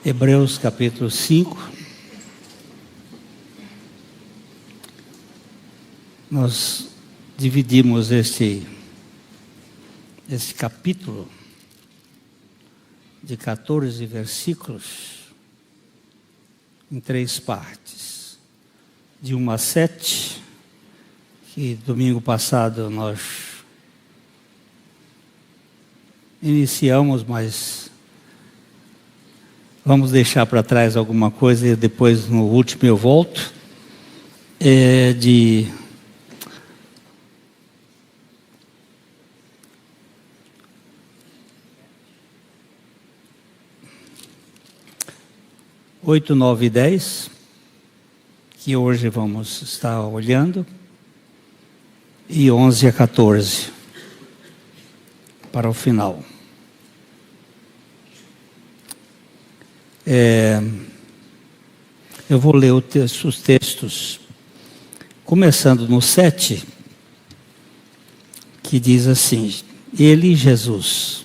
Hebreus capítulo 5. Nós dividimos este capítulo de 14 versículos em 3 partes, de 1 a 7, que domingo passado nós iniciamos, mas vamos deixar para trás alguma coisa e depois no último eu volto. De 8, 9 e 10, que hoje vamos estar olhando, e 11 a 14, para o final. Eu vou ler os textos, começando no 7, que diz assim: Ele, Jesus,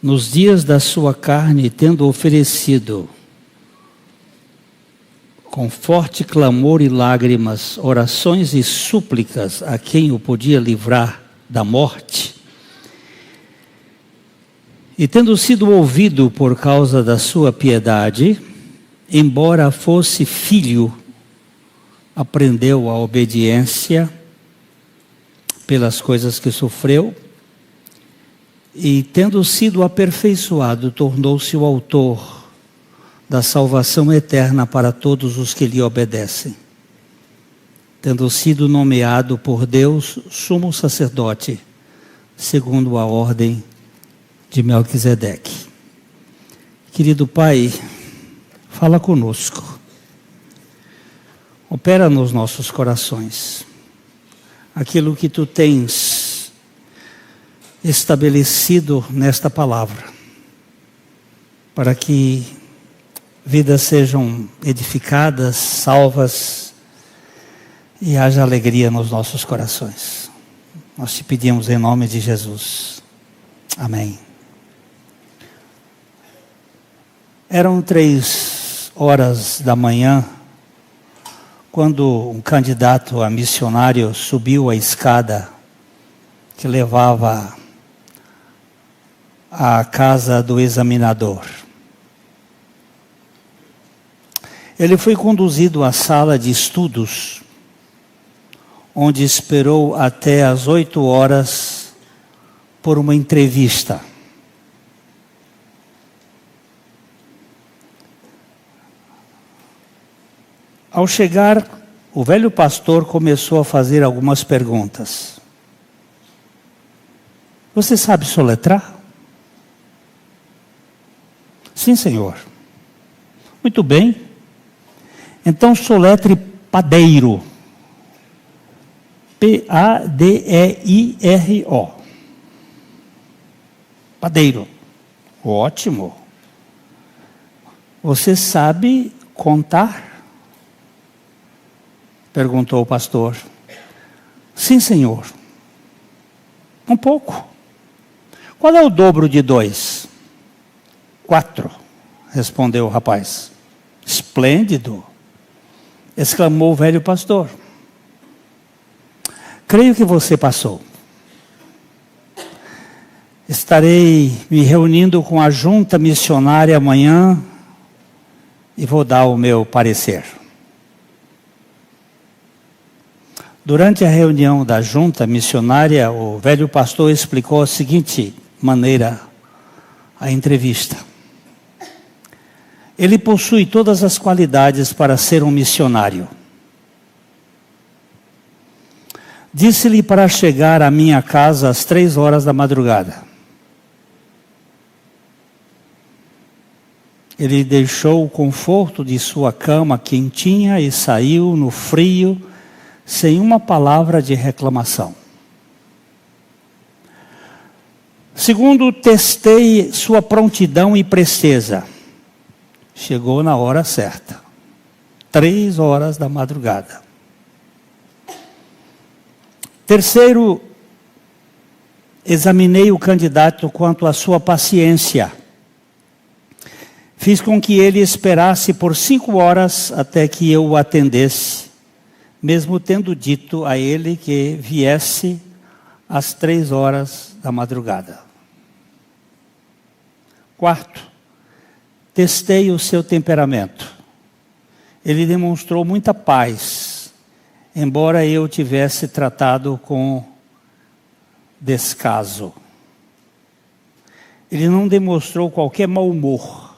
nos dias da sua carne, tendo oferecido com forte clamor e lágrimas, orações e súplicas a quem o podia livrar da morte, e tendo sido ouvido por causa da sua piedade, embora fosse filho, aprendeu a obediência pelas coisas que sofreu, e tendo sido aperfeiçoado, tornou-se o autor da salvação eterna para todos os que lhe obedecem, tendo sido nomeado por Deus sumo sacerdote, segundo a ordem de Melquisedeque. Querido Pai, fala conosco, opera nos nossos corações, aquilo que Tu tens estabelecido nesta palavra, para que vidas sejam edificadas, salvas, e haja alegria nos nossos corações. Nós Te pedimos em nome de Jesus. Amém. Eram 3 horas da manhã, quando um candidato a missionário subiu a escada que levava à casa do examinador. Ele foi conduzido à sala de estudos, onde esperou até às 8 horas por uma entrevista. Ao chegar, o velho pastor começou a fazer algumas perguntas. Você sabe soletrar? Sim, senhor. Muito bem. Então soletre padeiro. P-A-D-E-I-R-O. Padeiro. Ótimo. Você sabe contar? Perguntou o pastor. Sim, senhor. Um pouco. Qual é o dobro de 2? 4, respondeu o rapaz. Esplêndido, exclamou o velho pastor. Creio que você passou. Estarei me reunindo com a junta missionária amanhã e vou dar o meu parecer. Durante a reunião da junta missionária, o velho pastor explicou a seguinte maneira a entrevista. Ele possui todas as qualidades para ser um missionário. Disse-lhe para chegar à minha casa às 3 horas da madrugada. Ele deixou o conforto de sua cama quentinha e saiu no frio, sem uma palavra de reclamação. Segundo, testei sua prontidão e presteza. Chegou na hora certa. 3 horas da madrugada. Terceiro, Examinei o candidato quanto à sua paciência. Fiz com que ele esperasse por 5 horas até que eu o atendesse, mesmo tendo dito a ele que viesse às 3 horas da madrugada. Quarto, testei o seu temperamento. Ele demonstrou muita paz, embora eu tivesse tratado com descaso. Ele não demonstrou qualquer mau humor,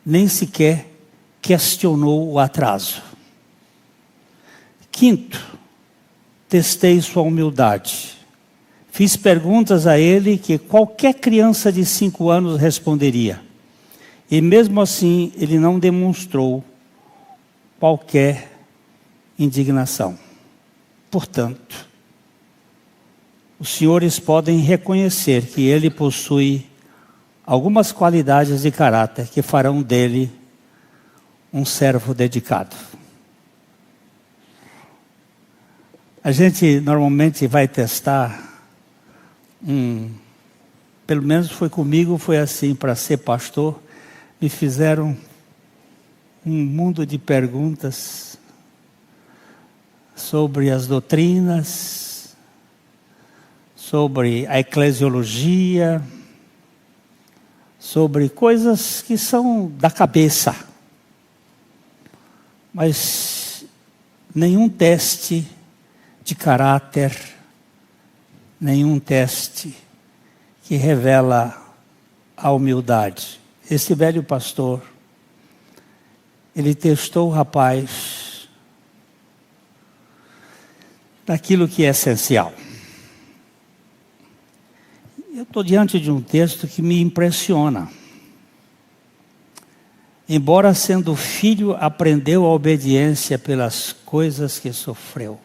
nem sequer questionou o atraso. Quinto, testei sua humildade. Fiz perguntas a ele que qualquer criança de 5 anos responderia. E mesmo assim, ele não demonstrou qualquer indignação. Portanto, os senhores podem reconhecer que ele possui algumas qualidades de caráter que farão dele um servo dedicado. A gente normalmente vai testar pelo menos foi comigo, foi assim, para ser pastor, me fizeram um mundo de perguntas sobre as doutrinas, sobre a eclesiologia, sobre coisas que são da cabeça. Mas nenhum teste de caráter, nenhum teste que revela a humildade. Esse velho pastor, ele testou o rapaz naquilo que é essencial. Eu estou diante de um texto que me impressiona. Embora sendo filho, aprendeu a obediência pelas coisas que sofreu.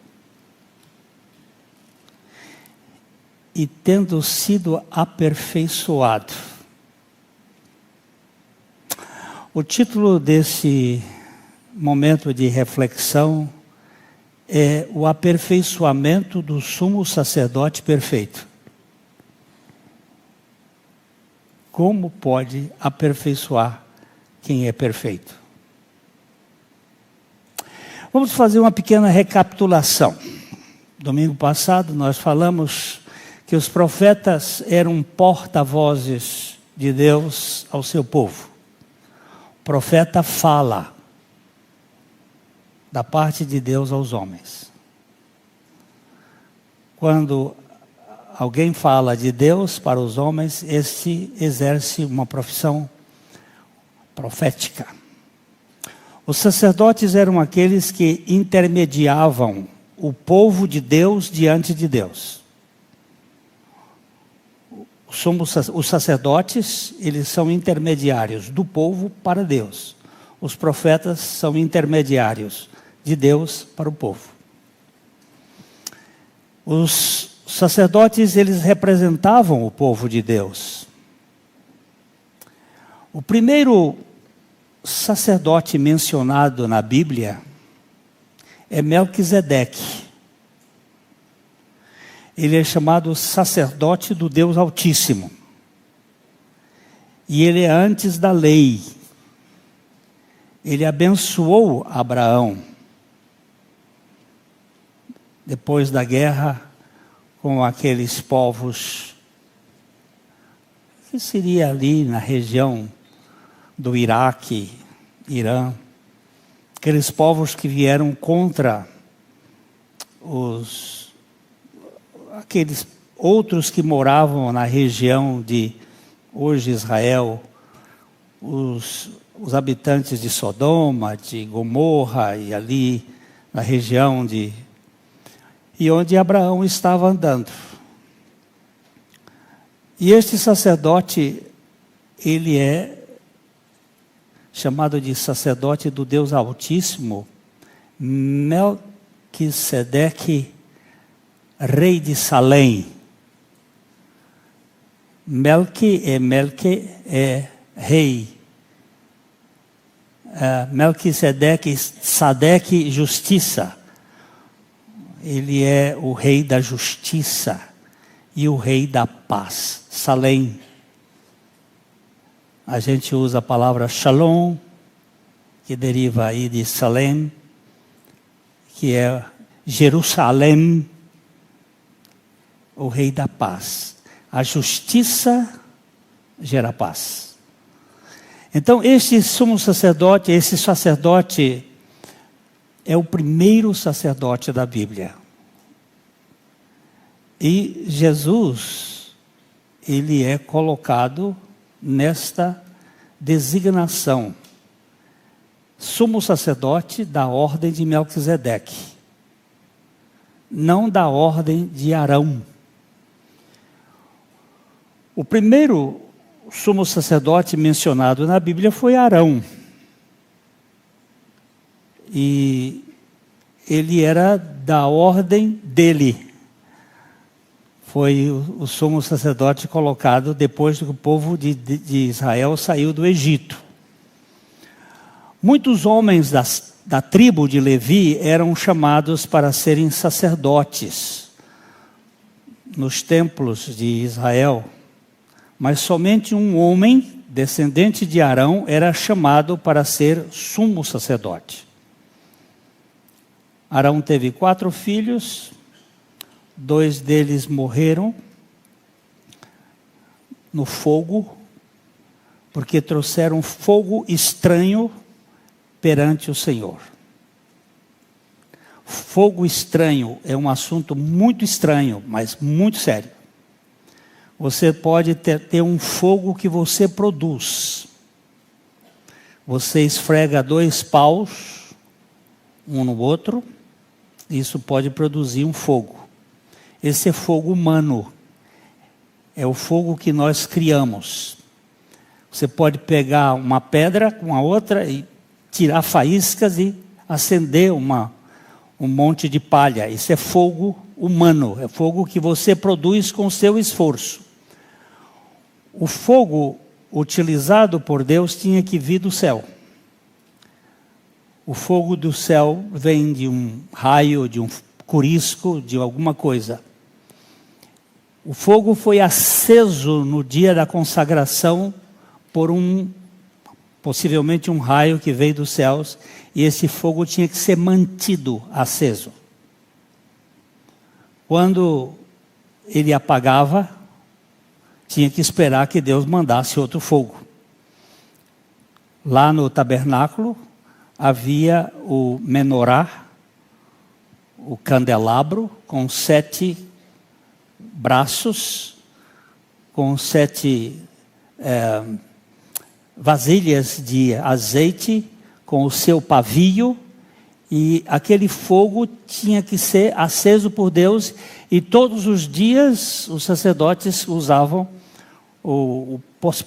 E tendo sido aperfeiçoado. O título desse momento de reflexão é o aperfeiçoamento do sumo sacerdote perfeito. Como pode aperfeiçoar quem é perfeito? Vamos fazer uma pequena recapitulação. Domingo passado nós falamos que os profetas eram porta-vozes de Deus ao seu povo. O profeta fala da parte de Deus aos homens. Quando alguém fala de Deus para os homens, este exerce uma profissão profética. Os sacerdotes eram aqueles que intermediavam o povo de Deus diante de Deus. Os sacerdotes, eles são intermediários do povo para Deus. Os profetas são intermediários de Deus para o povo. Os sacerdotes, eles representavam o povo de Deus. O primeiro sacerdote mencionado na Bíblia é Melquisedeque. Ele é chamado sacerdote do Deus Altíssimo. E ele é antes da lei. Ele abençoou Abraão. Depois da guerra com aqueles povos que seria ali na região do Iraque, Irã. Aqueles povos que vieram contra aqueles outros que moravam na região de hoje Israel, os habitantes de Sodoma, de Gomorra e ali na região e onde Abraão estava andando. E este sacerdote, ele é chamado de sacerdote do Deus Altíssimo, Melquisedeque, rei de Salém. Melque é rei. Melquisedeque, Sadeque, justiça. Ele é o rei da justiça. e o Rei da Paz, Salem. A gente usa a palavra Shalom, que deriva aí de Salem, que é Jerusalém, o Rei da Paz. A justiça gera paz. Então, esse sumo sacerdote, esse sacerdote, é o primeiro sacerdote da Bíblia. E Jesus, ele é colocado nesta designação. Sumo sacerdote da ordem de Melquisedeque, não da ordem de Arão. O primeiro sumo sacerdote mencionado na Bíblia foi Arão. E ele era da ordem dele. Foi o sumo sacerdote colocado depois que o povo de Israel saiu do Egito. Muitos homens da tribo de Levi eram chamados para serem sacerdotes nos templos de Israel. Mas somente um homem, descendente de Arão, era chamado para ser sumo sacerdote. Arão teve 4 filhos, 2 deles morreram no fogo, porque trouxeram fogo estranho perante o Senhor. Fogo estranho é um assunto muito estranho, mas muito sério. Você pode ter um fogo que você produz. Você esfrega 2 paus, um no outro, isso pode produzir um fogo. Esse é fogo humano, é o fogo que nós criamos. Você pode pegar uma pedra com a outra e tirar faíscas e acender um monte de palha. Isso é fogo humano, é fogo que você produz com o seu esforço. O fogo utilizado por Deus tinha que vir do céu. O fogo do céu vem de um raio, de um curisco, de alguma coisa. O fogo foi aceso no dia da consagração por possivelmente um raio que veio dos céus, e esse fogo tinha que ser mantido aceso. Quando ele apagava, tinha que esperar que Deus mandasse outro fogo. Lá no tabernáculo havia o menorá, o candelabro, com 7 braços, com 7 vasilhas de azeite, com o seu pavio, e aquele fogo tinha que ser aceso por Deus, e todos os dias os sacerdotes usavam o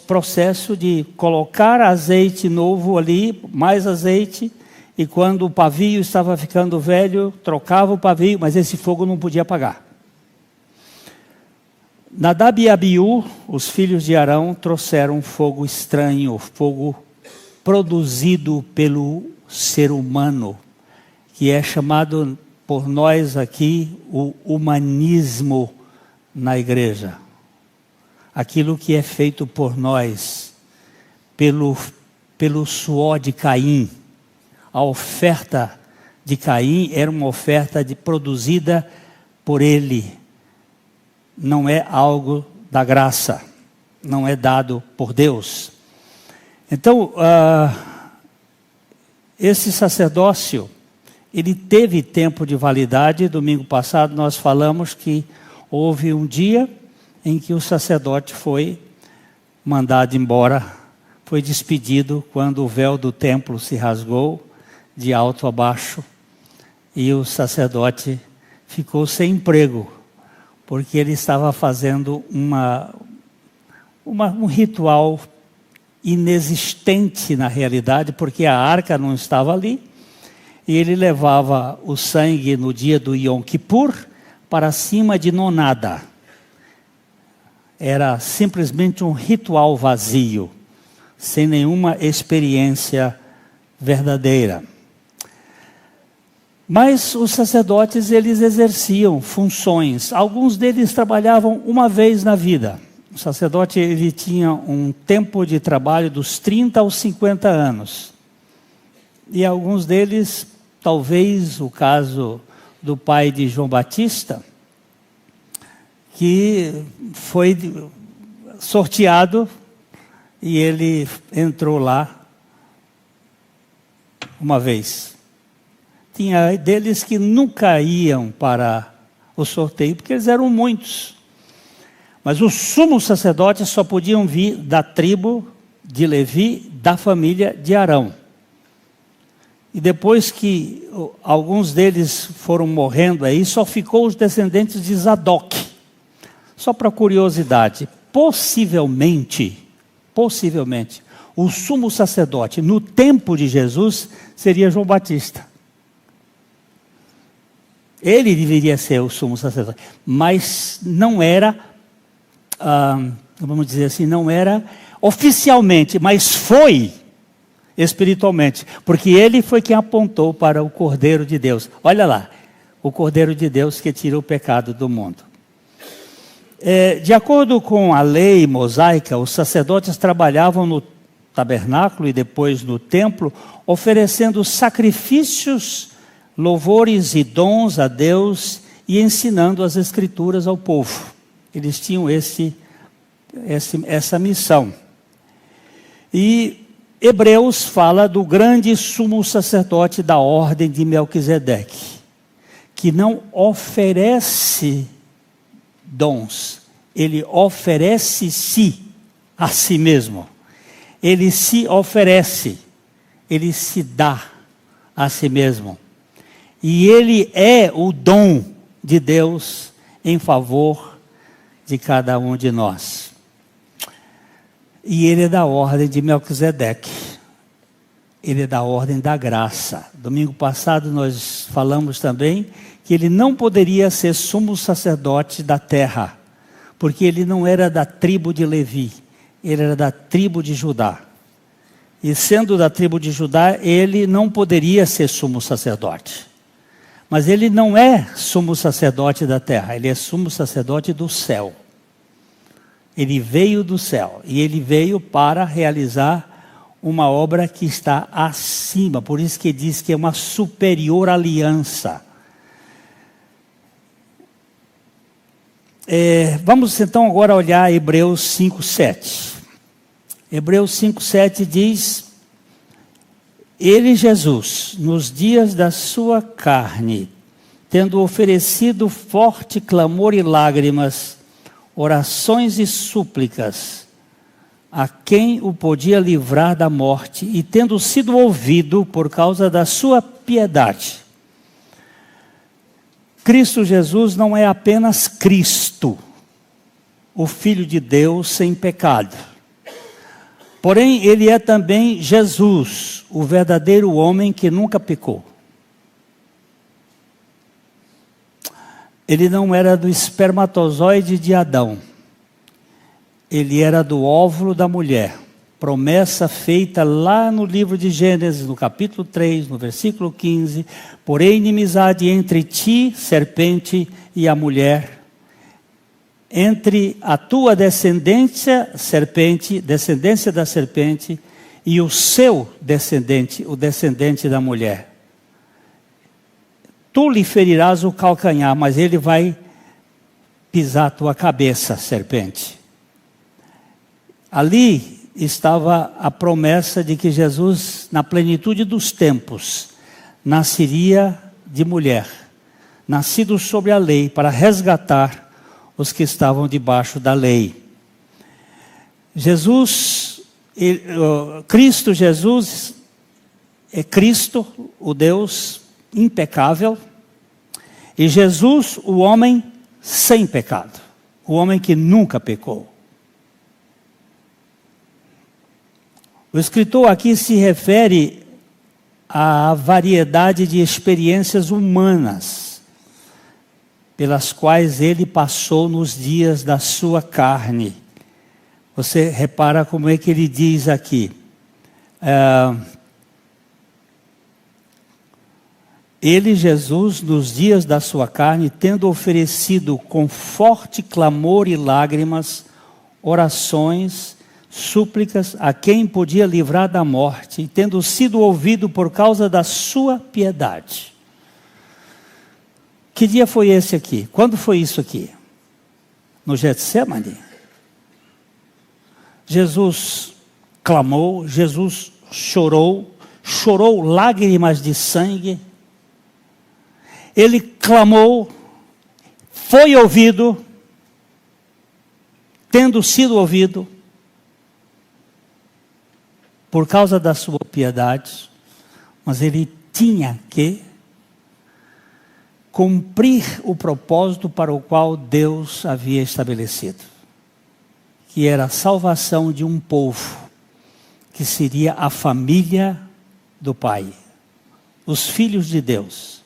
processo de colocar azeite novo ali, mais azeite, e quando o pavio estava ficando velho, trocava o pavio, mas esse fogo não podia apagar. Nadab e Abiú, os filhos de Arão, trouxeram fogo estranho, fogo produzido pelo ser humano, que é chamado por nós aqui o humanismo na igreja. Aquilo que é feito por nós, pelo suor de Caim. A oferta de Caim era uma oferta produzida por ele. Não é algo da graça, não é dado por Deus. Então, esse sacerdócio, ele teve tempo de validade. Domingo passado nós falamos que houve um dia em que o sacerdote foi mandado embora, foi despedido quando o véu do templo se rasgou de alto a baixo, e o sacerdote ficou sem emprego, porque ele estava fazendo um ritual inexistente na realidade, porque a arca não estava ali, e ele levava o sangue no dia do Yom Kippur para cima de nonada. Era simplesmente um ritual vazio, sem nenhuma experiência verdadeira. Mas os sacerdotes, eles exerciam funções. Alguns deles trabalhavam uma vez na vida. O sacerdote, ele tinha um tempo de trabalho dos 30 aos 50 anos. E alguns deles, talvez o caso do pai de João Batista, que foi sorteado e ele entrou lá uma vez. Tinha deles que nunca iam para o sorteio, porque eles eram muitos. Mas os sumos sacerdotes só podiam vir da tribo de Levi, da família de Arão. E depois que alguns deles foram morrendo aí, só ficou os descendentes de Zadok. Só para curiosidade, possivelmente, o sumo sacerdote no tempo de Jesus seria João Batista. Ele deveria ser o sumo sacerdote, mas não era, vamos dizer assim, não era oficialmente, mas foi espiritualmente, porque ele foi quem apontou para o Cordeiro de Deus. Olha lá, o Cordeiro de Deus que tira o pecado do mundo. De acordo com a lei mosaica, os sacerdotes trabalhavam no tabernáculo e depois no templo, oferecendo sacrifícios, louvores e dons a Deus e ensinando as Escrituras ao povo. Eles tinham essa missão. E Hebreus fala do grande sumo sacerdote da ordem de Melquisedeque, que não oferece dons, ele oferece-se a si mesmo. Ele se oferece, ele se dá a si mesmo. E ele é o dom de Deus em favor de cada um de nós. E ele é da ordem de Melquisedeque. Ele é da ordem da graça. Domingo passado nós falamos também que ele não poderia ser sumo sacerdote da terra, porque ele não era da tribo de Levi, ele era da tribo de Judá. E sendo da tribo de Judá, ele não poderia ser sumo sacerdote. Mas ele não é sumo sacerdote da terra, ele é sumo sacerdote do céu. Ele veio do céu e ele veio para realizar uma obra que está acima. Por isso que diz que é uma superior aliança. Vamos então agora olhar Hebreus 5:7. Hebreus 5:7 diz: Ele, Jesus, nos dias da sua carne, tendo oferecido forte clamor e lágrimas, orações e súplicas, a quem o podia livrar da morte, e tendo sido ouvido por causa da sua piedade. Cristo Jesus não é apenas Cristo, o Filho de Deus sem pecado. Porém, ele é também Jesus, o verdadeiro homem que nunca pecou. Ele não era do espermatozoide de Adão. Ele era do óvulo da mulher. Promessa feita lá no livro de Gênesis, no capítulo 3, no versículo 15. Porém, inimizade entre ti, serpente, e a mulher. Entre a tua descendência, serpente, descendência da serpente, e o seu descendente, o descendente da mulher. Tu lhe ferirás o calcanhar, mas ele vai pisar a tua cabeça, serpente. Ali estava a promessa de que Jesus, na plenitude dos tempos, nasceria de mulher, nascido sobre a lei, para resgatar os que estavam debaixo da lei. Cristo Jesus é Cristo, o Deus impecável, e Jesus, o homem sem pecado, o homem que nunca pecou. O escritor aqui se refere à variedade de experiências humanas pelas quais ele passou nos dias da sua carne. Você repara como é que ele diz aqui. Ele, Jesus, nos dias da sua carne, tendo oferecido com forte clamor e lágrimas, orações, súplicas a quem podia livrar da morte, e tendo sido ouvido por causa da sua piedade. Que dia foi esse aqui? Quando foi isso aqui? No Getsemane? Jesus clamou, Jesus chorou lágrimas de sangue. Ele clamou, foi ouvido, tendo sido ouvido, por causa da sua piedade, mas ele tinha que cumprir o propósito para o qual Deus havia estabelecido, que era a salvação de um povo, que seria a família do Pai, os filhos de Deus.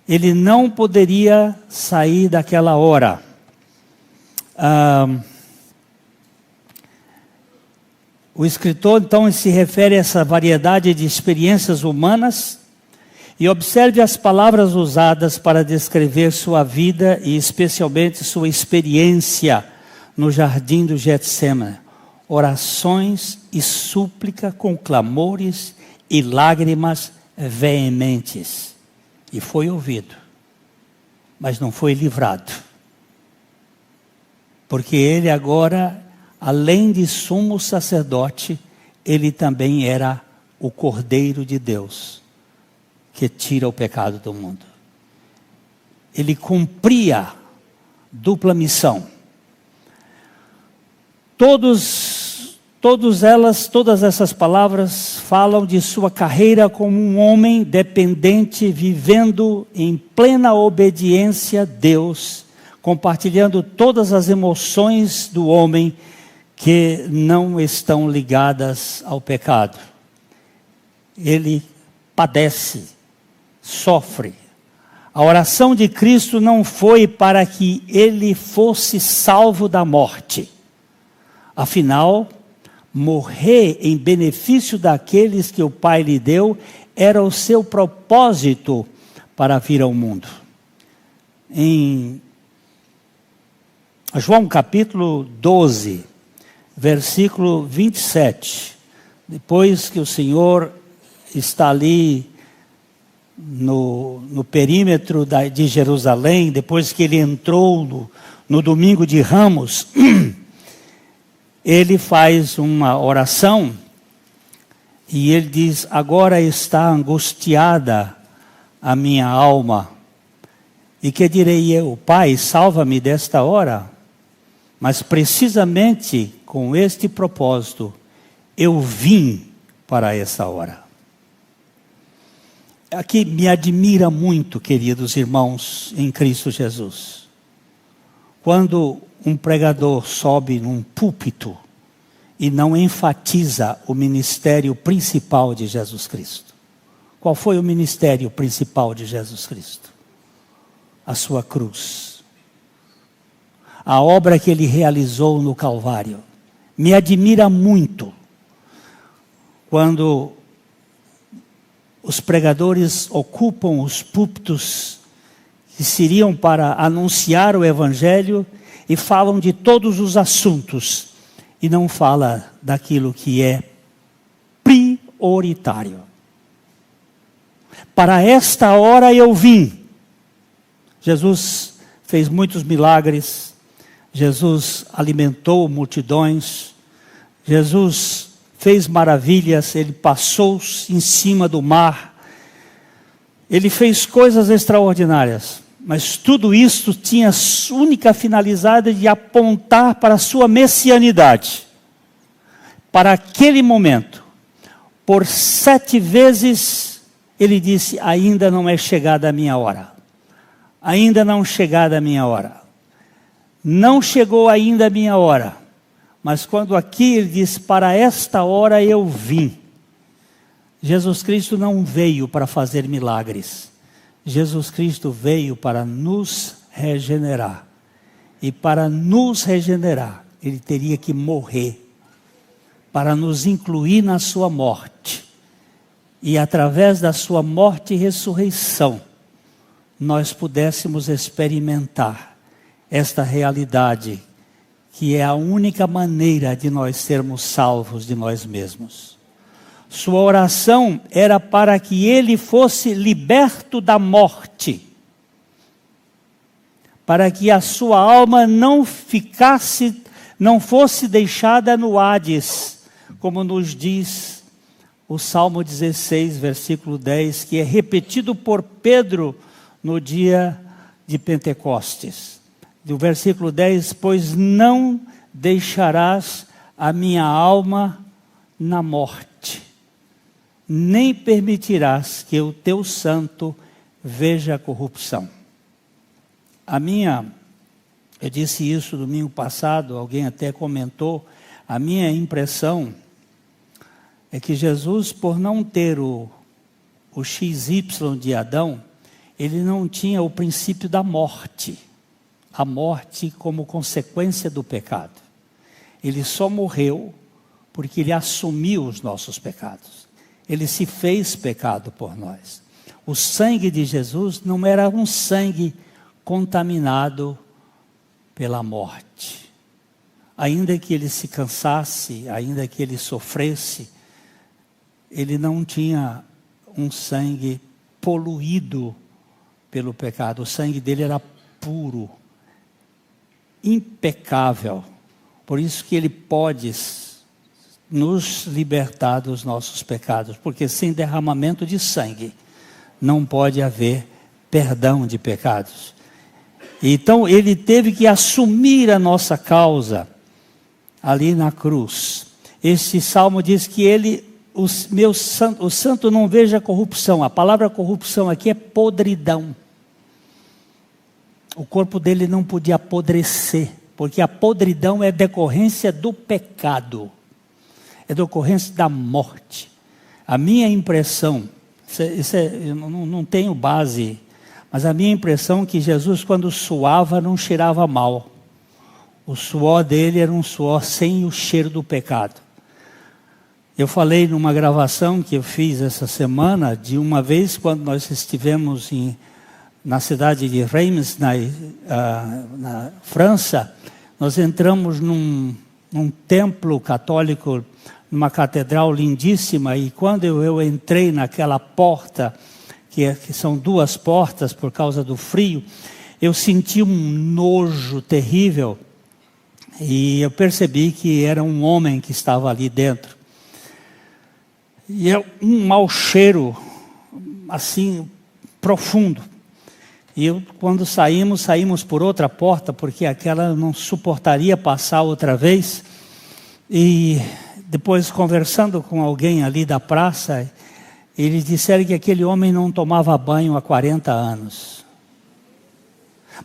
Ele não poderia sair daquela hora. O escritor então se refere a essa variedade de experiências humanas e observe as palavras usadas para descrever sua vida e especialmente sua experiência no jardim do Getsemane. Orações e súplica com clamores e lágrimas veementes. E foi ouvido, mas não foi livrado. Porque ele agora, além de sumo sacerdote, ele também era o Cordeiro de Deus, que tira o pecado do mundo. Ele cumpria dupla missão. Todas essas palavras falam de sua carreira como um homem dependente, vivendo em plena obediência a Deus, compartilhando todas as emoções do homem que não estão ligadas ao pecado. Ele padece, sofre. A oração de Cristo não foi para que ele fosse salvo da morte. Afinal, morrer em benefício daqueles que o Pai lhe deu era o seu propósito para vir ao mundo. Em João capítulo 12, versículo 27, depois que o Senhor está ali no perímetro de Jerusalém, depois que ele entrou no domingo de Ramos, ele faz uma oração e ele diz: agora está angustiada a minha alma, e que direi eu? Pai, salva-me desta hora. Mas precisamente com este propósito, eu vim para essa hora. Aqui me admira muito, queridos irmãos, em Cristo Jesus, quando um pregador sobe num púlpito e não enfatiza o ministério principal de Jesus Cristo. Qual foi o ministério principal de Jesus Cristo? A sua cruz. A obra que ele realizou no Calvário. Me admira muito quando os pregadores ocupam os púlpitos que seriam para anunciar o Evangelho e falam de todos os assuntos e não fala daquilo que é prioritário. Para esta hora eu vim. Jesus fez muitos milagres. Jesus alimentou multidões, Jesus fez maravilhas, ele passou em cima do mar, ele fez coisas extraordinárias, mas tudo isso tinha a única finalidade de apontar para a sua messianidade. Para aquele momento, por 7 vezes, ele disse: ainda não é chegada a minha hora, ainda não chegada a minha hora. Não chegou ainda a minha hora, mas quando aqui ele diz: para esta hora eu vim. Jesus Cristo não veio para fazer milagres. Jesus Cristo veio para nos regenerar. E para nos regenerar, ele teria que morrer, para nos incluir na sua morte. e através da sua morte e ressurreição, nós pudéssemos experimentar esta realidade, que é a única maneira de nós sermos salvos de nós mesmos. Sua oração era para que ele fosse liberto da morte, para que a sua alma não fosse deixada no Hades, como nos diz o Salmo 16, versículo 10, que é repetido por Pedro no dia de Pentecostes. Do versículo 10, pois não deixarás a minha alma na morte, nem permitirás que o teu santo veja a corrupção. Eu disse isso domingo passado, alguém até comentou, a minha impressão é que Jesus, por não ter o XY de Adão, ele não tinha o princípio da morte. A morte como consequência do pecado. Ele só morreu porque ele assumiu os nossos pecados. Ele se fez pecado por nós. O sangue de Jesus não era um sangue contaminado pela morte. Ainda que ele se cansasse, ainda que ele sofresse, ele não tinha um sangue poluído pelo pecado. O sangue dele era puro, impecável. Por isso que ele pode nos libertar dos nossos pecados, porque sem derramamento de sangue não pode haver perdão de pecados. Então ele teve que assumir a nossa causa ali na cruz. Este salmo diz que o santo não veja corrupção. A palavra corrupção aqui é podridão. O corpo dele não podia apodrecer, porque a podridão é decorrência do pecado, é decorrência da morte. A minha impressão, eu não tenho base, mas a minha impressão é que Jesus, quando suava, não cheirava mal. O suor dele era um suor sem o cheiro do pecado. Eu falei numa gravação que eu fiz essa semana, de uma vez quando nós estivemos na cidade de Reims, na França, nós entramos num templo católico, numa catedral lindíssima, e quando eu entrei naquela porta, que são duas portas por causa do frio, eu senti um nojo terrível, e eu percebi que era um homem que estava ali dentro. E é um mau cheiro, assim, profundo. E quando saímos por outra porta, porque aquela não suportaria passar outra vez. E depois, conversando com alguém ali da praça, eles disseram que aquele homem não tomava banho há 40 anos.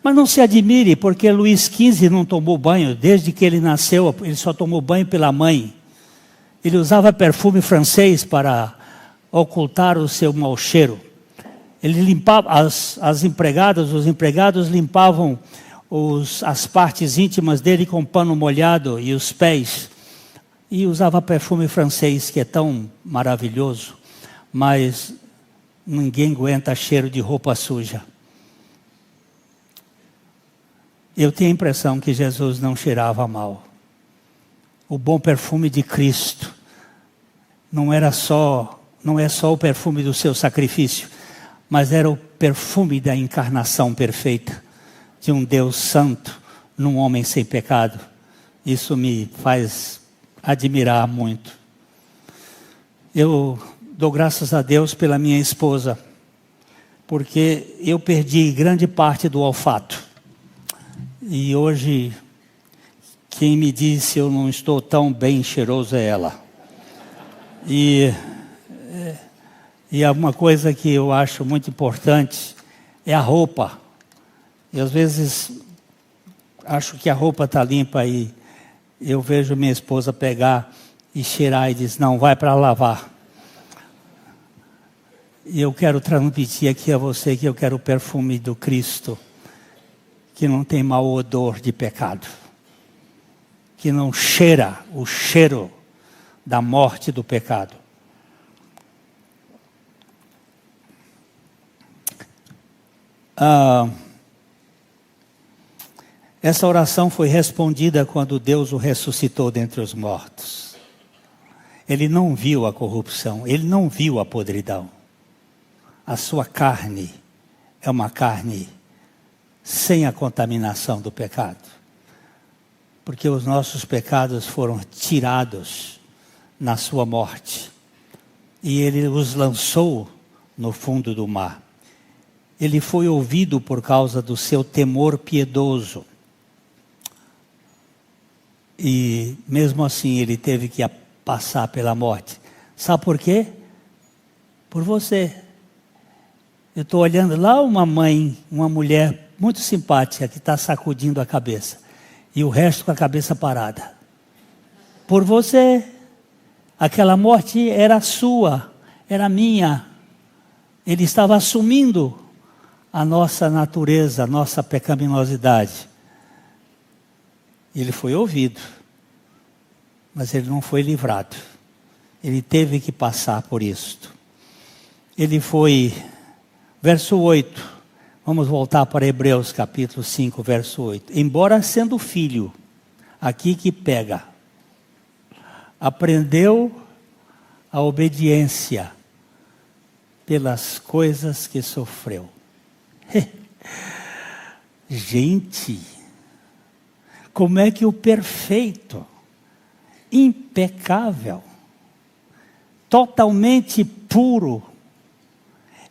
Mas não se admire, porque Luís XV não tomou banho. Desde que ele nasceu, ele só tomou banho pela mãe. Ele usava perfume francês para ocultar o seu mau cheiro. Ele limpava, os empregados limpavam as partes íntimas dele com pano molhado e os pés. E usava perfume francês, que é tão maravilhoso, mas ninguém aguenta cheiro de roupa suja. Eu tenho a impressão que Jesus não cheirava mal. O bom perfume de Cristo não é só o perfume do seu sacrifício, mas era o perfume da encarnação perfeita de um Deus santo num homem sem pecado. Isso me faz admirar muito. Eu dou graças a Deus pela minha esposa, porque eu perdi grande parte do olfato. E hoje, quem me disse eu não estou tão bem cheiroso é ela. E uma coisa que eu acho muito importante é a roupa. E às vezes acho que a roupa está limpa e eu vejo minha esposa pegar e cheirar e diz, não, vai para lavar. E eu quero transmitir aqui a você que eu quero o perfume do Cristo, que não tem mau odor de pecado, que não cheira o cheiro da morte do pecado. Essa oração foi respondida quando Deus o ressuscitou dentre os mortos. Ele não viu a corrupção, ele não viu a podridão. A sua carne é uma carne sem a contaminação do pecado. Porque os nossos pecados foram tirados na sua morte. E ele os lançou no fundo do mar. Ele foi ouvido por causa do seu temor piedoso. E mesmo assim ele teve que passar pela morte. Sabe por quê? Por você. Eu estou olhando lá uma mãe, uma mulher muito simpática que está sacudindo a cabeça. E o resto com a cabeça parada. Por você. Aquela morte era sua, era minha. Ele estava assumindo a nossa natureza, a nossa pecaminosidade. Ele foi ouvido, mas ele não foi livrado. Ele teve que passar por isto. Ele foi, verso 8, vamos voltar para Hebreus capítulo 5, verso 8. Embora sendo filho, aqui que pega, aprendeu a obediência pelas coisas que sofreu. Gente, como é que o perfeito, impecável, totalmente puro,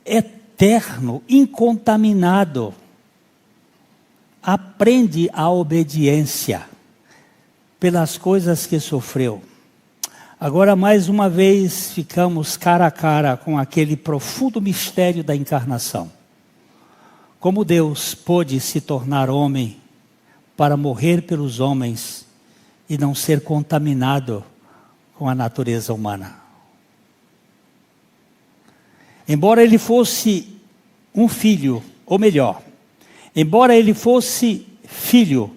eterno, incontaminado, aprende a obediência pelas coisas que sofreu. Agora, mais uma vez, ficamos cara a cara com aquele profundo mistério da encarnação. Como Deus pôde se tornar homem para morrer pelos homens e não ser contaminado com a natureza humana. Embora ele fosse um filho, ou melhor, embora ele fosse filho,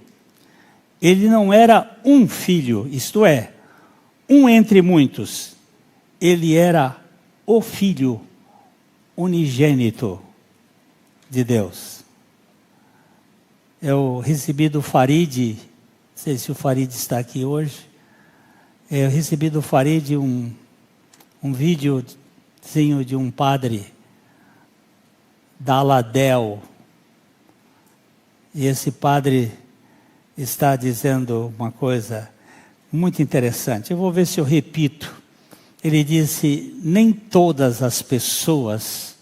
ele não era um filho, isto é, um entre muitos. Ele era o Filho unigênito de Deus. Eu recebi do Farid, não sei se o Farid está aqui hoje, eu recebi do Farid um videozinho de um padre da Aladel. E esse padre está dizendo uma coisa muito interessante. Eu vou ver se eu repito. Ele disse: nem todas as pessoas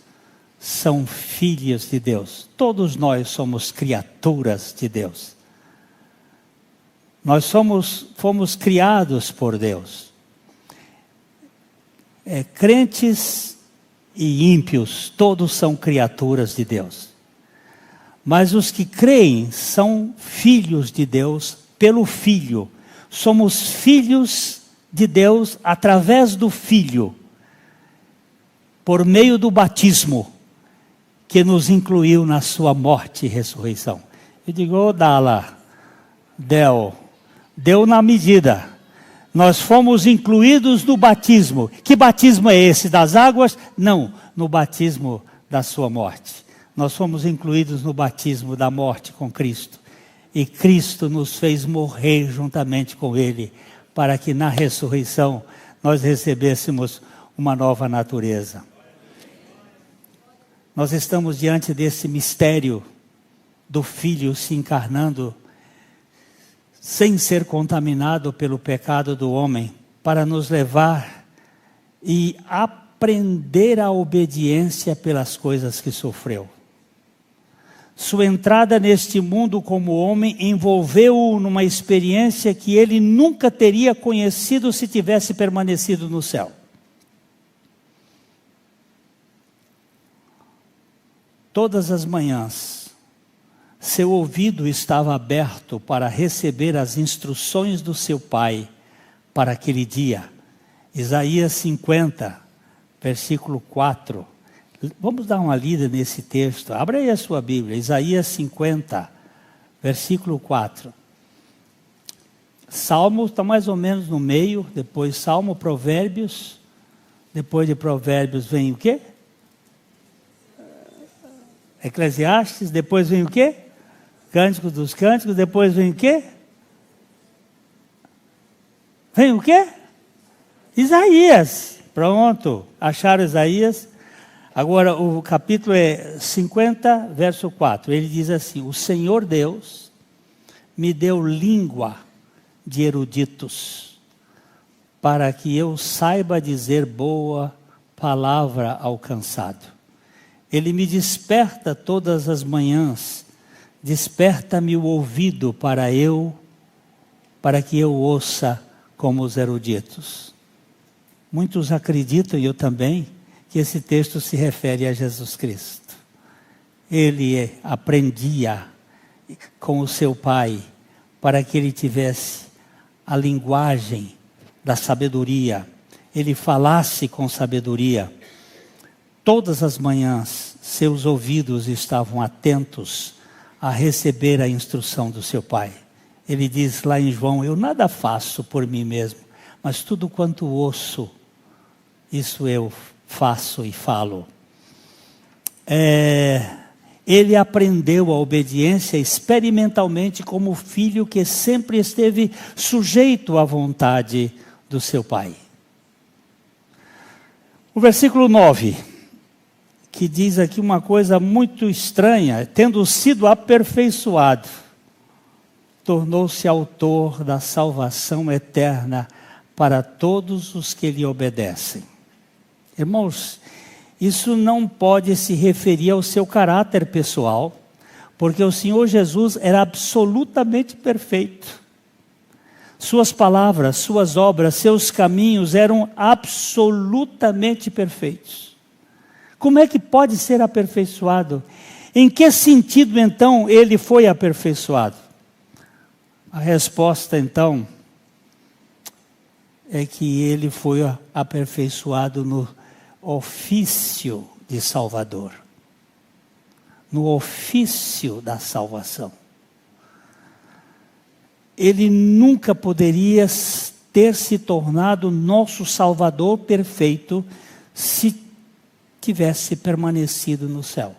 são filhos de Deus. Todos nós somos criaturas de Deus. Nós fomos criados por Deus. Crentes e ímpios, todos são criaturas de Deus. Mas os que creem são filhos de Deus pelo Filho. Somos filhos de Deus através do Filho, por meio do batismo, que nos incluiu na sua morte e ressurreição. Eu digo, deu na medida. Nós fomos incluídos no batismo. Que batismo é esse? Das águas? Não, no batismo da sua morte. Nós fomos incluídos no batismo da morte com Cristo. E Cristo nos fez morrer juntamente com Ele, para que na ressurreição nós recebêssemos uma nova natureza. Nós estamos diante desse mistério do Filho se encarnando, sem ser contaminado pelo pecado do homem, para nos levar e aprender a obediência pelas coisas que sofreu. Sua entrada neste mundo como homem envolveu-o numa experiência que ele nunca teria conhecido se tivesse permanecido no céu. Todas as manhãs, seu ouvido estava aberto para receber as instruções do seu pai para aquele dia. Isaías 50, versículo 4. Vamos dar uma lida nesse texto. Abra aí a sua Bíblia, Isaías 50, versículo 4. Salmo está mais ou menos no meio, depois Salmo, Provérbios. Depois de Provérbios vem o quê? Eclesiastes, depois vem o quê? Cânticos dos Cânticos, depois vem o quê? Vem o quê? Isaías. Pronto, acharam Isaías. Agora o capítulo é 50, verso 4. Ele diz assim: o Senhor Deus me deu língua de eruditos, para que eu saiba dizer boa palavra ao cansado. Ele me desperta todas as manhãs, desperta-me o ouvido para que eu ouça como os eruditos. Muitos acreditam, e eu também, que esse texto se refere a Jesus Cristo. Ele aprendia com o seu pai para que ele tivesse a linguagem da sabedoria, ele falasse com sabedoria. Todas as manhãs, seus ouvidos estavam atentos a receber a instrução do seu pai. Ele diz lá em João: eu nada faço por mim mesmo, mas tudo quanto ouço, isso eu faço e falo. Ele aprendeu a obediência experimentalmente como filho que sempre esteve sujeito à vontade do seu pai. O versículo 9, que diz aqui uma coisa muito estranha: tendo sido aperfeiçoado, tornou-se autor da salvação eterna para todos os que lhe obedecem. Irmãos, isso não pode se referir ao seu caráter pessoal, porque o Senhor Jesus era absolutamente perfeito. Suas palavras, suas obras, seus caminhos eram absolutamente perfeitos. Como é que pode ser aperfeiçoado? Em que sentido, então, ele foi aperfeiçoado? A resposta, então, é que ele foi aperfeiçoado no ofício de Salvador, no ofício da salvação. Ele nunca poderia ter se tornado nosso Salvador perfeito se tivesse permanecido no céu,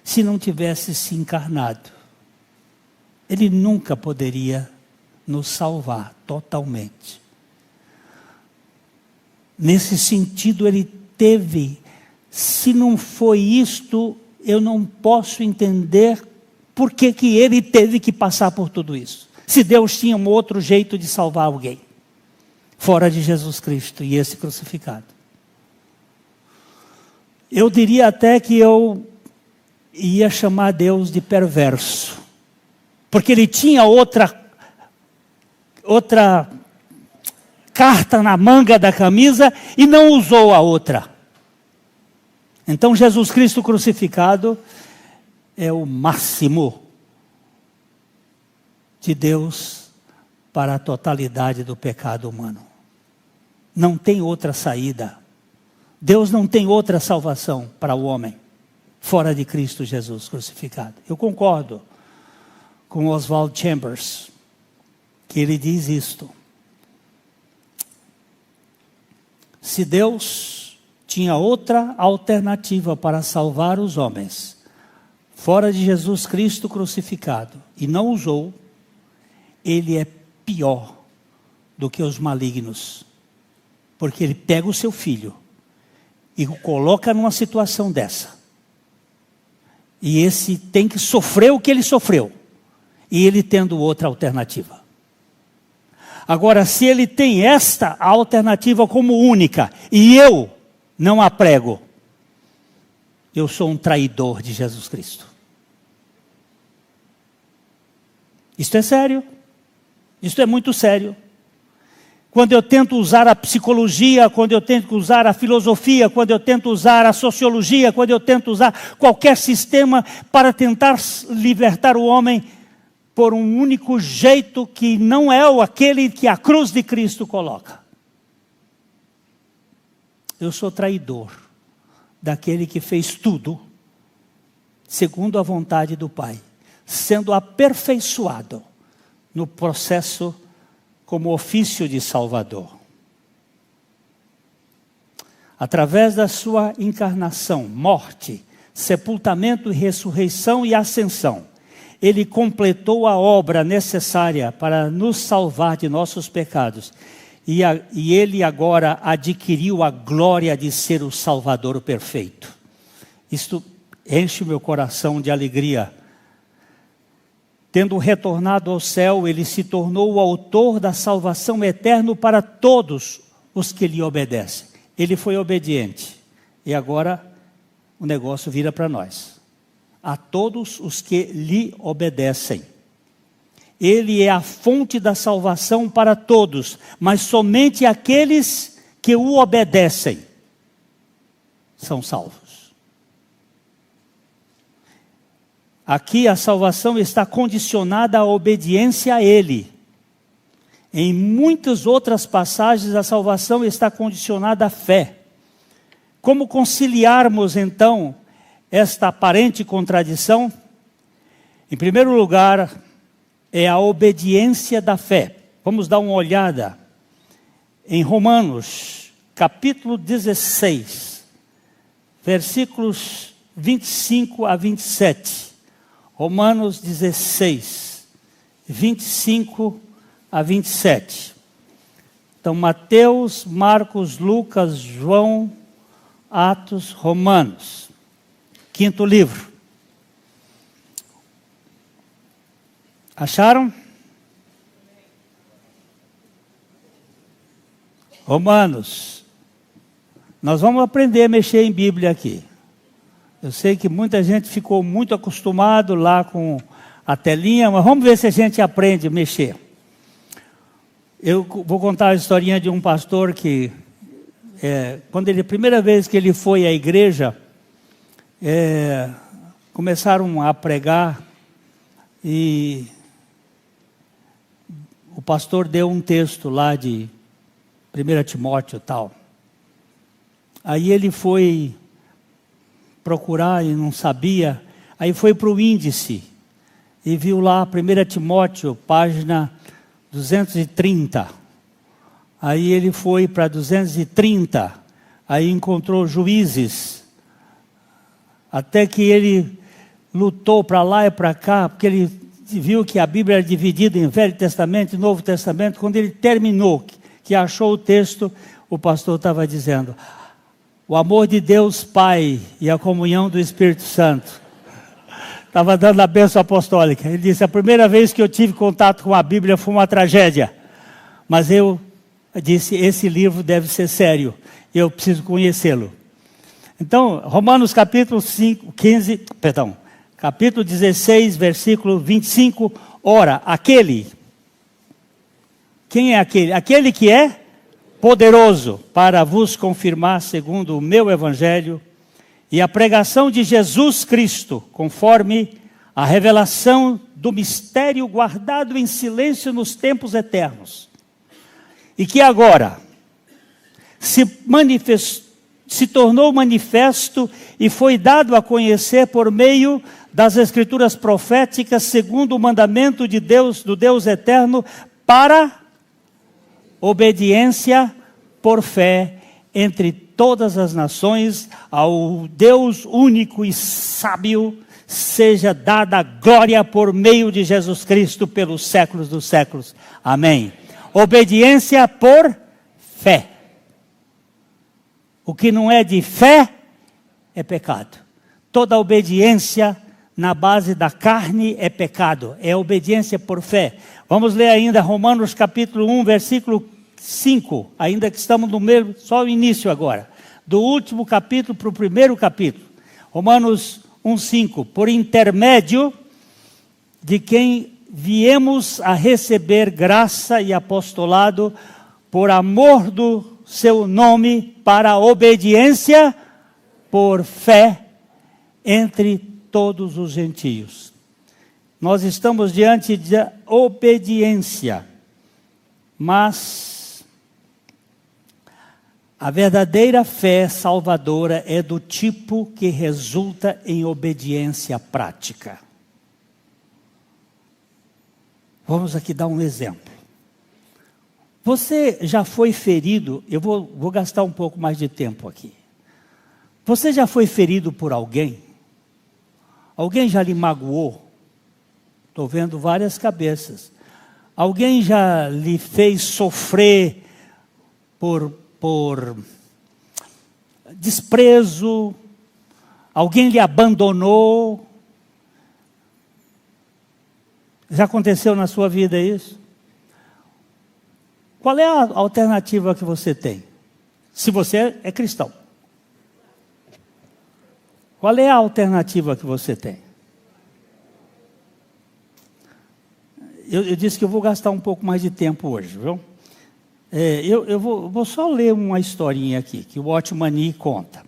se não tivesse se encarnado. Ele nunca poderia nos salvar totalmente. Nesse sentido, ele teve, se não foi isto, eu não posso entender por que ele teve que passar por tudo isso. Se Deus tinha um outro jeito de salvar alguém, fora de Jesus Cristo e esse crucificado. Eu diria até que eu ia chamar Deus de perverso, porque ele tinha outra carta na manga da camisa e não usou a outra. Então Jesus Cristo crucificado é o máximo de Deus para a totalidade do pecado humano. Não tem outra saída. Deus não tem outra salvação para o homem fora de Cristo Jesus crucificado. Eu concordo com Oswald Chambers, que ele diz isto: se Deus tinha outra alternativa para salvar os homens fora de Jesus Cristo crucificado e não usou, ele é pior do que os malignos, porque ele pega o seu filho e o coloca numa situação dessa, e esse tem que sofrer o que ele sofreu, e ele tendo outra alternativa. Agora, se ele tem esta alternativa como única, e eu não a prego, eu sou um traidor de Jesus Cristo. Isto é sério. Isto é muito sério. Quando eu tento usar a psicologia, quando eu tento usar a filosofia, quando eu tento usar a sociologia, quando eu tento usar qualquer sistema para tentar libertar o homem por um único jeito que não é aquele que a cruz de Cristo coloca. Eu sou traidor daquele que fez tudo segundo a vontade do Pai, sendo aperfeiçoado no processo como ofício de Salvador. Através da sua encarnação, morte, sepultamento, ressurreição e ascensão. Ele completou a obra necessária para nos salvar de nossos pecados. E Ele agora adquiriu a glória de ser o Salvador perfeito. Isto enche o meu coração de alegria. Tendo retornado ao céu, Ele se tornou o autor da salvação eterna para todos os que lhe obedecem. Ele foi obediente. E agora o negócio vira para nós. A todos os que lhe obedecem. Ele é a fonte da salvação para todos, mas somente aqueles que o obedecem são salvos. Aqui a salvação está condicionada à obediência a Ele. Em muitas outras passagens a salvação está condicionada à fé. Como conciliarmos então esta aparente contradição? Em primeiro lugar, é a obediência da fé. Vamos dar uma olhada em Romanos, capítulo 16, versículos 25 a 27. Romanos 16, 25 a 27. Então, Mateus, Marcos, Lucas, João, Atos, Romanos. Quinto livro. Acharam? Romanos. Nós vamos aprender a mexer em Bíblia aqui. Eu sei que muita gente ficou muito acostumado lá com a telinha, mas vamos ver se a gente aprende a mexer. Eu vou contar a historinha de um pastor que, a primeira vez que ele foi à igreja, começaram a pregar e o pastor deu um texto lá de 1 Timóteo e tal. Aí ele foi procurar e não sabia, aí foi para o índice e viu lá 1 Timóteo, página 230. Aí ele foi para 230, aí encontrou Juízes, até que ele lutou para lá e para cá, porque ele viu que a Bíblia era dividida em Velho Testamento e Novo Testamento. Quando ele terminou, que achou o texto, o pastor estava dizendo: o amor de Deus Pai e a comunhão do Espírito Santo. Estava dando a bênção apostólica. Ele disse: a primeira vez que eu tive contato com a Bíblia foi uma tragédia. Mas eu disse: esse livro deve ser sério. Eu preciso conhecê-lo. Então, Romanos capítulo 16, versículo 25. Ora, quem é aquele? Aquele que é poderoso para vos confirmar segundo o meu evangelho e a pregação de Jesus Cristo, conforme a revelação do mistério guardado em silêncio nos tempos eternos, e que agora se tornou manifesto e foi dado a conhecer por meio das Escrituras proféticas, segundo o mandamento de Deus, do Deus eterno, para obediência por fé entre todas as nações. Ao Deus único e sábio seja dada a glória por meio de Jesus Cristo pelos séculos dos séculos. Amém. Obediência por fé. O que não é de fé é pecado. Toda obediência na base da carne é pecado. É obediência por fé. Vamos ler ainda Romanos capítulo 1, versículo 5. Ainda que estamos no meio, só o início agora. Do último capítulo para o primeiro capítulo. Romanos 1, 5. Por intermédio de quem viemos a receber graça e apostolado por amor do seu nome, para a obediência por fé entre todos os gentios. Nós estamos diante da obediência, mas a verdadeira fé salvadora é do tipo que resulta em obediência prática. Vamos aqui dar um exemplo. Você já foi ferido? Eu vou gastar um pouco mais de tempo aqui. Você já foi ferido por alguém? Alguém já lhe magoou? Estou vendo várias cabeças. Alguém já lhe fez sofrer por desprezo? Alguém lhe abandonou? Já aconteceu na sua vida isso? Qual é a alternativa que você tem? Se você é cristão. Qual é a alternativa que você tem? Eu disse que eu vou gastar um pouco mais de tempo hoje, viu? Eu vou só ler uma historinha aqui, que o Otmani conta.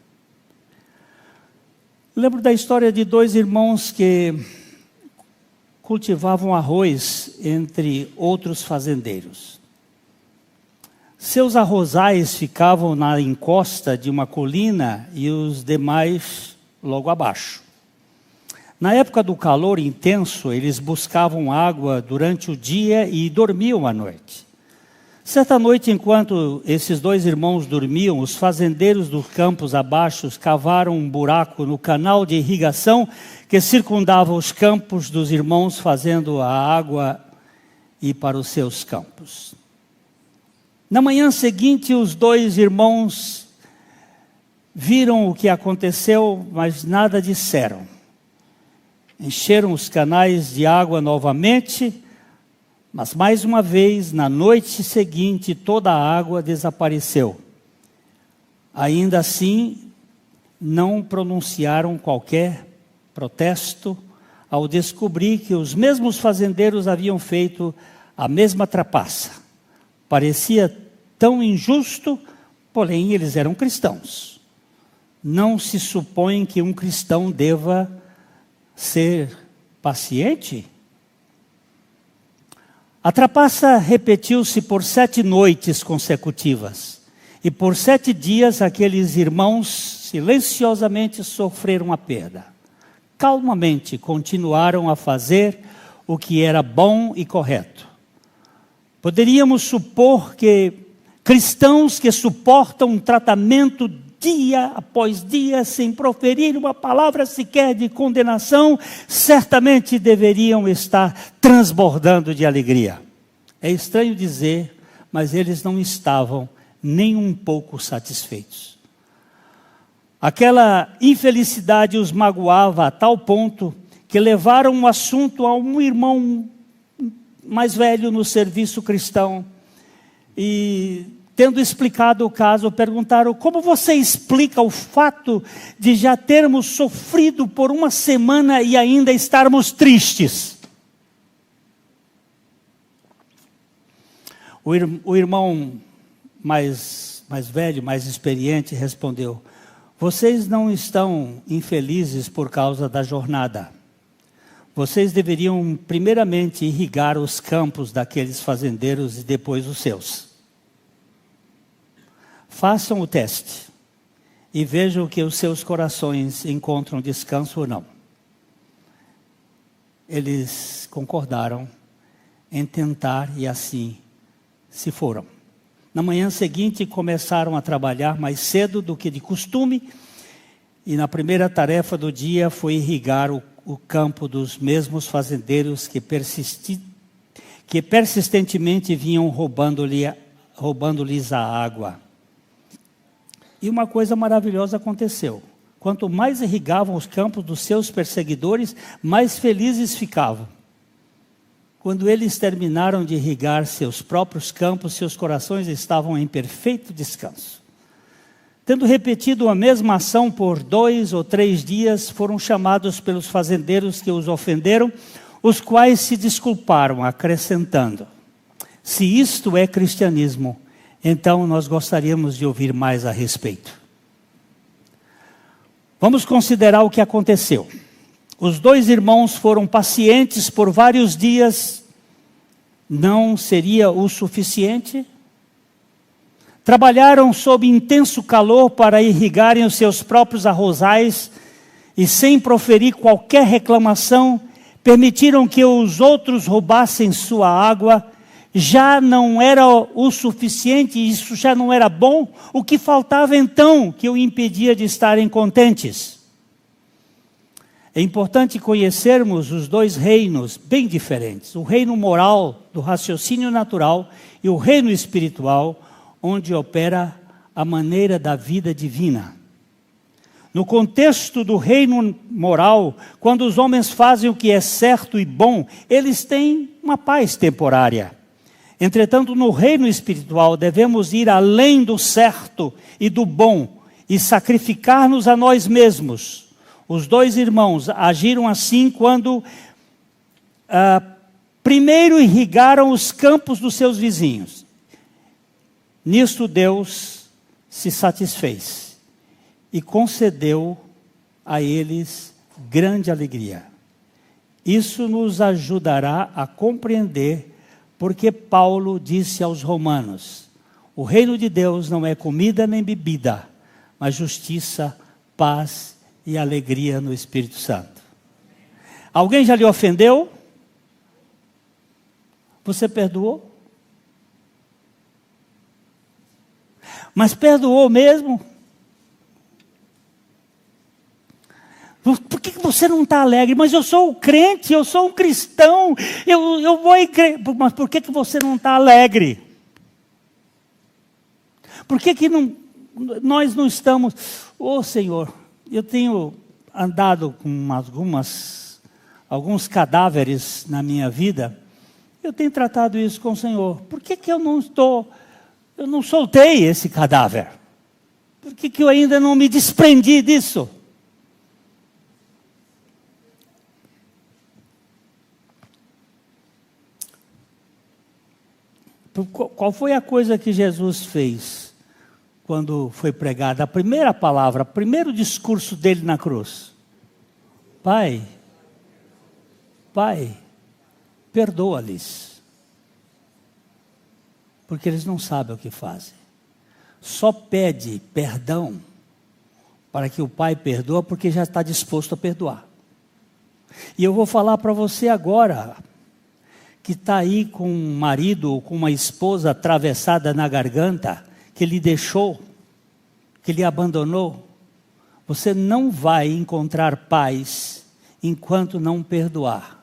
Lembro da história de dois irmãos que cultivavam arroz entre outros fazendeiros. Seus arrozais ficavam na encosta de uma colina e os demais logo abaixo. Na época do calor intenso, eles buscavam água durante o dia e dormiam à noite. Certa noite, enquanto esses dois irmãos dormiam, os fazendeiros dos campos abaixo cavaram um buraco no canal de irrigação que circundava os campos dos irmãos, fazendo a água ir para os seus campos. Na manhã seguinte, os dois irmãos viram o que aconteceu, mas nada disseram. Encheram os canais de água novamente, mas mais uma vez, na noite seguinte, toda a água desapareceu. Ainda assim, não pronunciaram qualquer protesto ao descobrir que os mesmos fazendeiros haviam feito a mesma trapaça. Parecia tão injusto, porém eles eram cristãos. Não se supõe que um cristão deva ser paciente? A trapaça repetiu-se por 7 noites consecutivas. E por 7 dias aqueles irmãos silenciosamente sofreram a perda. Calmamente continuaram a fazer o que era bom e correto. Poderíamos supor que cristãos que suportam um tratamento dia após dia, sem proferir uma palavra sequer de condenação, certamente deveriam estar transbordando de alegria. É estranho dizer, mas eles não estavam nem um pouco satisfeitos. Aquela infelicidade os magoava a tal ponto que levaram o assunto a um irmão mais velho no serviço cristão e, tendo explicado o caso, perguntaram: como você explica o fato de já termos sofrido por uma semana e ainda estarmos tristes? O irmão mais velho, mais experiente, respondeu: vocês não estão infelizes por causa da jornada. Vocês deveriam primeiramente irrigar os campos daqueles fazendeiros e depois os seus. Façam o teste e vejam que os seus corações encontram descanso ou não. Eles concordaram em tentar e assim se foram. Na manhã seguinte começaram a trabalhar mais cedo do que de costume e na primeira tarefa do dia foi irrigar o campo dos mesmos fazendeiros que persistentemente vinham roubando-lhes a água. E uma coisa maravilhosa aconteceu. Quanto mais irrigavam os campos dos seus perseguidores, mais felizes ficavam. Quando eles terminaram de irrigar seus próprios campos, seus corações estavam em perfeito descanso. Tendo repetido a mesma ação por 2 ou 3 dias, foram chamados pelos fazendeiros que os ofenderam, os quais se desculparam, acrescentando: se isto é cristianismo, então nós gostaríamos de ouvir mais a respeito. Vamos considerar o que aconteceu. Os 2 irmãos foram pacientes por vários dias. Não seria o suficiente? Trabalharam sob intenso calor para irrigarem os seus próprios arrozais e, sem proferir qualquer reclamação, permitiram que os outros roubassem sua água. Já não era o suficiente, isso já não era bom. O que faltava então que o impedia de estarem contentes? É importante conhecermos os dois reinos bem diferentes. O reino moral, do raciocínio natural, e o reino espiritual, onde opera a maneira da vida divina. No contexto do reino moral, quando os homens fazem o que é certo e bom, eles têm uma paz temporária. Entretanto, no reino espiritual, devemos ir além do certo e do bom e sacrificar-nos a nós mesmos. Os dois irmãos agiram assim quando primeiro irrigaram os campos dos seus vizinhos. Nisto Deus se satisfez e concedeu a eles grande alegria. Isso nos ajudará a compreender porque Paulo disse aos romanos: o reino de Deus não é comida nem bebida, mas justiça, paz e alegria no Espírito Santo. Alguém já lhe ofendeu? Você perdoou? Mas perdoou mesmo? Por que você não está alegre? Mas eu sou um crente, eu sou um cristão, eu vou em crer. Mas por que você não está alegre? Por que nós não estamos... Senhor, eu tenho andado com alguns cadáveres na minha vida. Eu tenho tratado isso com o Senhor. Por que eu não soltei esse cadáver? Por que eu ainda não me desprendi disso? Qual foi a coisa que Jesus fez quando foi pregado? A primeira palavra, o primeiro discurso dele na cruz. Pai, perdoa-lhes, porque eles não sabem o que fazem. Só pede perdão para que o Pai perdoa, porque já está disposto a perdoar. E eu vou falar para você agora, que está aí com um marido ou com uma esposa atravessada na garganta, que lhe deixou, que lhe abandonou. Você não vai encontrar paz enquanto não perdoar.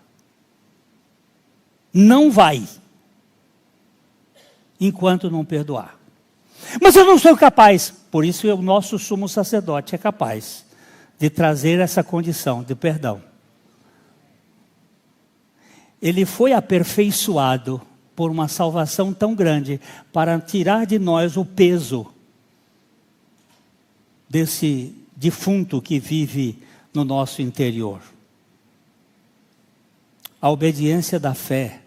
Não vai, enquanto não perdoar. Mas eu não sou capaz. Por isso o nosso sumo sacerdote é capaz de trazer essa condição de perdão. Ele foi aperfeiçoado por uma salvação tão grande para tirar de nós o peso desse defunto que vive no nosso interior. A obediência da fé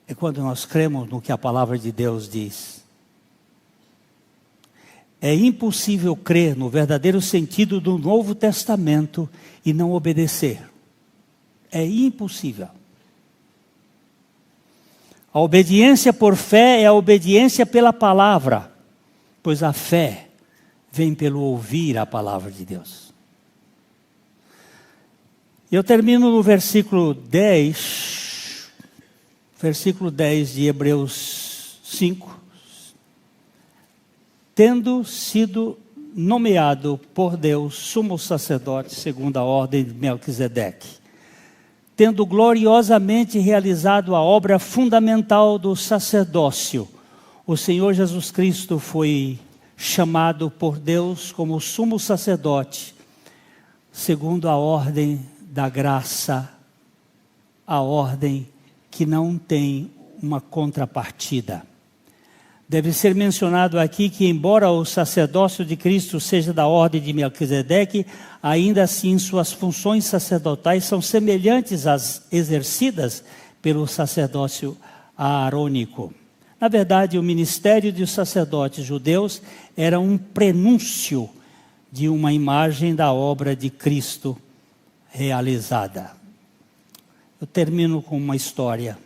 é quando nós cremos no que a palavra de Deus diz. É impossível crer no verdadeiro sentido do Novo Testamento e não obedecer. É impossível. A obediência por fé é a obediência pela palavra, pois a fé vem pelo ouvir a palavra de Deus. Eu termino no versículo 10 de Hebreus 5. Tendo sido nomeado por Deus sumo sacerdote segundo a ordem de Melquisedeque, tendo gloriosamente realizado a obra fundamental do sacerdócio, o Senhor Jesus Cristo foi chamado por Deus como sumo sacerdote, segundo a ordem da graça, a ordem que não tem uma contrapartida. Deve ser mencionado aqui que, embora o sacerdócio de Cristo seja da ordem de Melquisedeque, ainda assim suas funções sacerdotais são semelhantes às exercidas pelo sacerdócio aarônico. Na verdade, o ministério dos sacerdotes judeus era um prenúncio de uma imagem da obra de Cristo realizada. Eu termino com uma história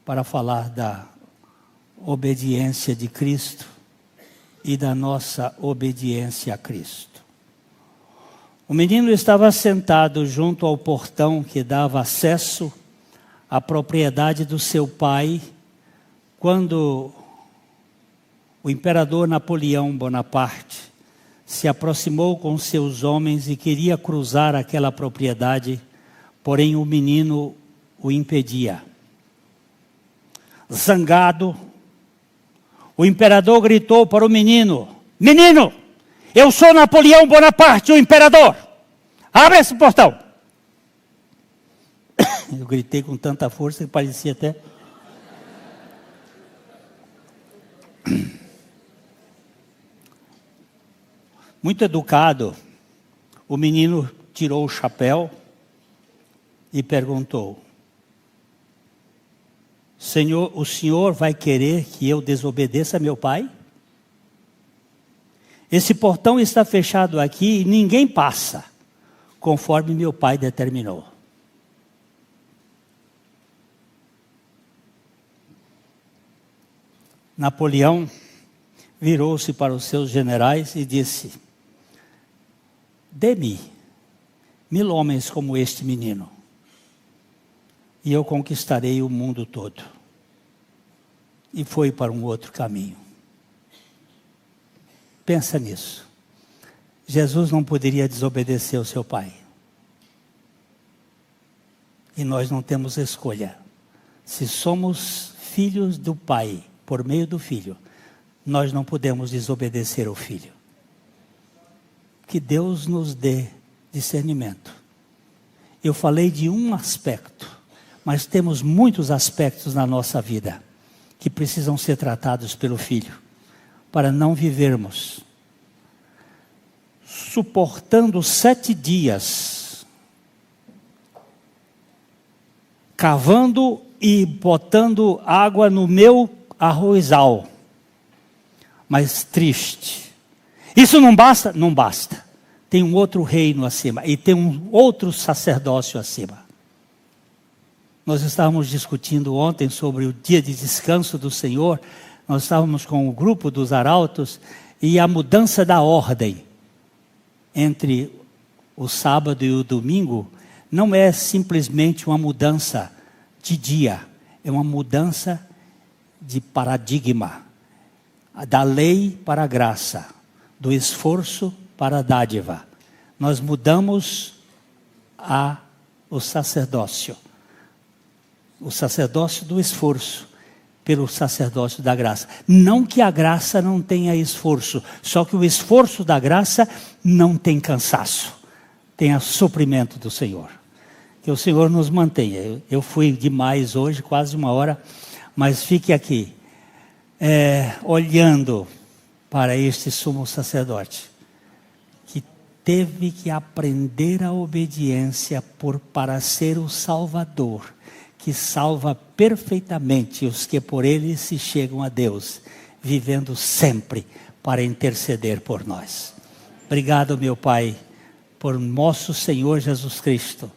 para falar da obediência de Cristo e da nossa obediência a Cristo. O menino estava sentado junto ao portão que dava acesso à propriedade do seu pai, quando o imperador Napoleão Bonaparte se aproximou com seus homens e queria cruzar aquela propriedade, porém o menino o impedia. Zangado, o imperador gritou para o menino: menino, eu sou Napoleão Bonaparte, o imperador. Abre esse portão. Eu gritei com tanta força que parecia até... Muito educado, o menino tirou o chapéu e perguntou: Senhor, o senhor vai querer que eu desobedeça meu pai? Esse portão está fechado aqui e ninguém passa, conforme meu pai determinou. Napoleão virou-se para os seus generais e disse: dê-me 1000 homens como este menino, e eu conquistarei o mundo todo. E foi para um outro caminho. Pensa nisso. Jesus não poderia desobedecer ao seu pai. E nós não temos escolha. Se somos filhos do pai, por meio do filho, nós não podemos desobedecer ao filho. Que Deus nos dê discernimento. Eu falei de um aspecto, mas temos muitos aspectos na nossa vida que precisam ser tratados pelo filho, para não vivermos suportando 7 dias, cavando e botando água no meu arrozal, mas triste. Isso não basta? Não basta. Tem um outro reino acima e tem um outro sacerdócio acima. Nós estávamos discutindo ontem sobre o dia de descanso do Senhor. Nós estávamos com o grupo dos arautos e a mudança da ordem entre o sábado e o domingo não é simplesmente uma mudança de dia, é uma mudança de paradigma, da lei para a graça, do esforço para a dádiva. Nós mudamos o sacerdócio do esforço pelo sacerdócio da graça. Não que a graça não tenha esforço, só que o esforço da graça não tem cansaço, tem o suprimento do Senhor. Que o Senhor nos mantenha. Eu fui demais hoje, quase 1 hora, mas fique aqui, olhando para este sumo sacerdote, que teve que aprender a obediência para ser o Salvador, que salva perfeitamente os que por ele se chegam a Deus, vivendo sempre para interceder por nós. Obrigado, meu Pai, por nosso Senhor Jesus Cristo,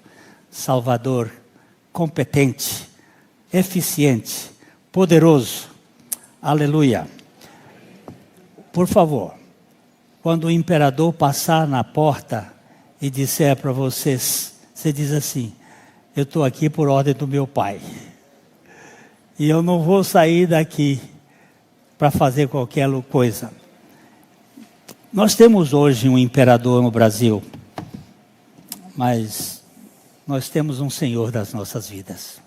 Salvador, competente, eficiente, poderoso. Aleluia. Por favor, quando o imperador passar na porta e disser para vocês, você diz assim: eu estou aqui por ordem do meu pai. E eu não vou sair daqui para fazer qualquer coisa. Nós temos hoje um imperador no Brasil, mas nós temos um Senhor das nossas vidas.